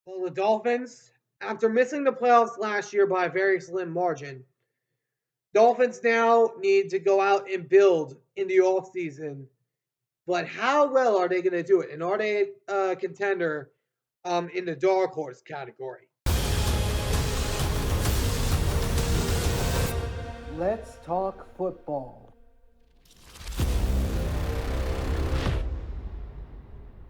Well, the Dolphins, after missing the playoffs last year by a very slim margin, Dolphins now need to go out and build in the offseason. But how well are they going to do it? And are they a contender in the dark horse category? Let's talk football.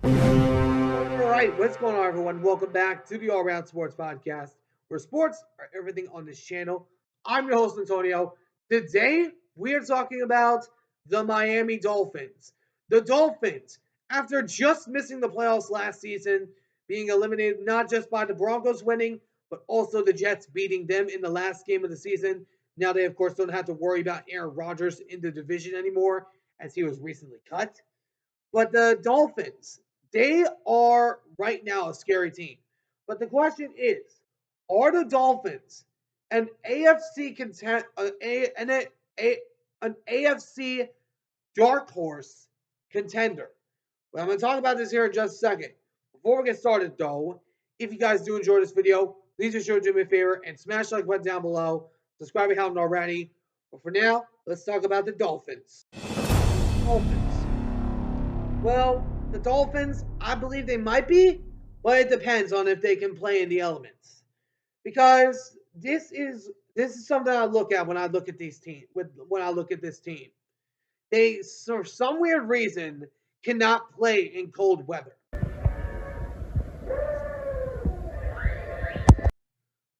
All right, what's going on, everyone? Welcome back to the All Round Sports Podcast, where sports are everything on this channel. I'm your host, Antonio. Today, we are talking about the Miami Dolphins. The Dolphins, after just missing the playoffs last season, being eliminated not just by the Broncos winning, but also the Jets beating them in the last game of the season. Now they, of course, don't have to worry about Aaron Rodgers in the division anymore, as he was recently cut. But the Dolphins, they are right now a scary team. But the question is, are the Dolphins an AFC content an AFC dark horse contender? Well, I'm going to talk about this here in just a second. Before we get started, though, if you guys do enjoy this video, please be sure to do me a favor and smash the like button down below. Subscribe if you haven't already. But for now, let's talk about the Dolphins. Well, the Dolphins, I believe they might be, but it depends on if they can play in the elements. Because this is something I look at when I look at these teams. When I look at this team, they for some weird reason cannot play in cold weather.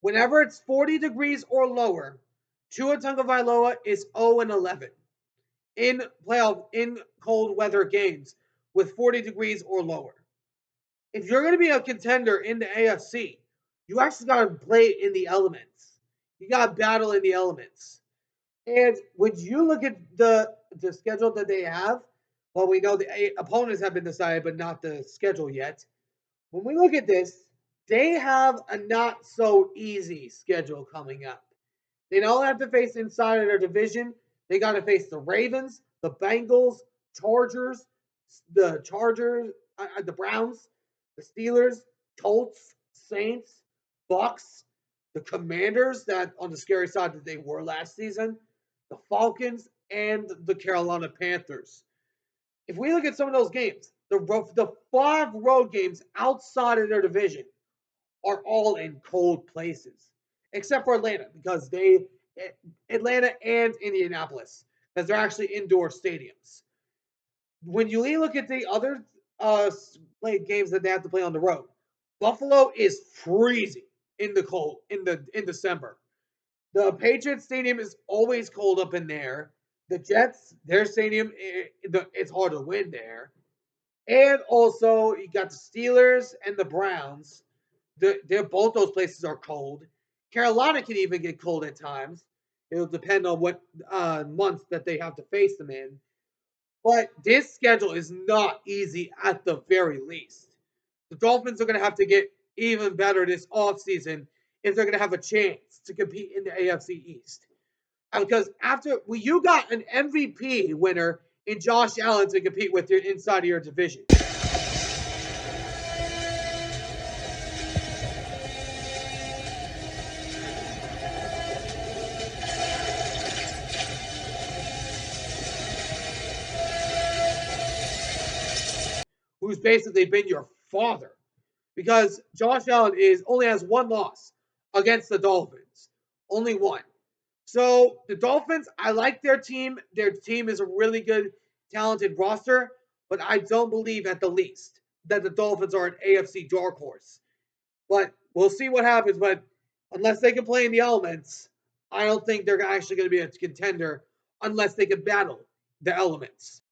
Whenever it's 40 degrees or lower, Tua Tagovailoa is 0-11 in cold weather games with 40 degrees or lower. If you're going to be a contender in the AFC, you actually got to play in the elements. You got to battle in the elements. And when you look at the schedule that they have, well, we know the opponents have been decided, but not the schedule yet. When we look at this, they have a not so easy schedule coming up. They don't have to face inside of their division. They got to face the Ravens, the Bengals, Chargers, the Browns, the Steelers, Colts, Saints, Bucks, the Commanders, that on the scary side that they were last season, the Falcons, and the Carolina Panthers. If we look at some of those games, the 5 road games outside of their division are all in cold places, except for Atlanta, because Atlanta and Indianapolis, because they're actually indoor stadiums. When you look at the other play games that they have to play on the road, Buffalo is freezing in the cold in December. The Patriots stadium is always cold up in there. The Jets, their stadium, it's hard to win there. And also, you got the Steelers and the Browns. They're both those places are cold. Carolina can even get cold at times. It'll depend on what month that they have to face them in. But this schedule is not easy at the very least. The Dolphins are going to have to get even better this offseason if they're going to have a chance to compete in the AFC East. Because you got an MVP winner in Josh Allen to compete with your inside of your division. Who's basically been your father. Because Josh Allen only has one loss against the Dolphins. Only one. So the Dolphins, I like their team. Their team is a really good, talented roster, but I don't believe at the least that the Dolphins are an AFC dark horse. But we'll see what happens. But unless they can play in the elements, I don't think they're actually going to be a contender unless they can battle the elements.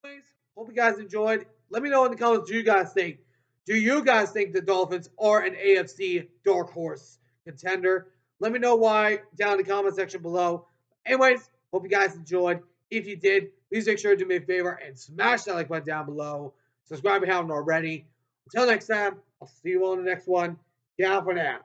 Anyways, hope you guys enjoyed. Let me know in the comments what you guys think. Do you guys think the Dolphins are an AFC dark horse contender? Let me know why down in the comment section below. Anyways, hope you guys enjoyed. If you did, please make sure to do me a favor and smash that like button down below. Subscribe if you haven't already. Until next time, I'll see you on the next one. Ciao for now.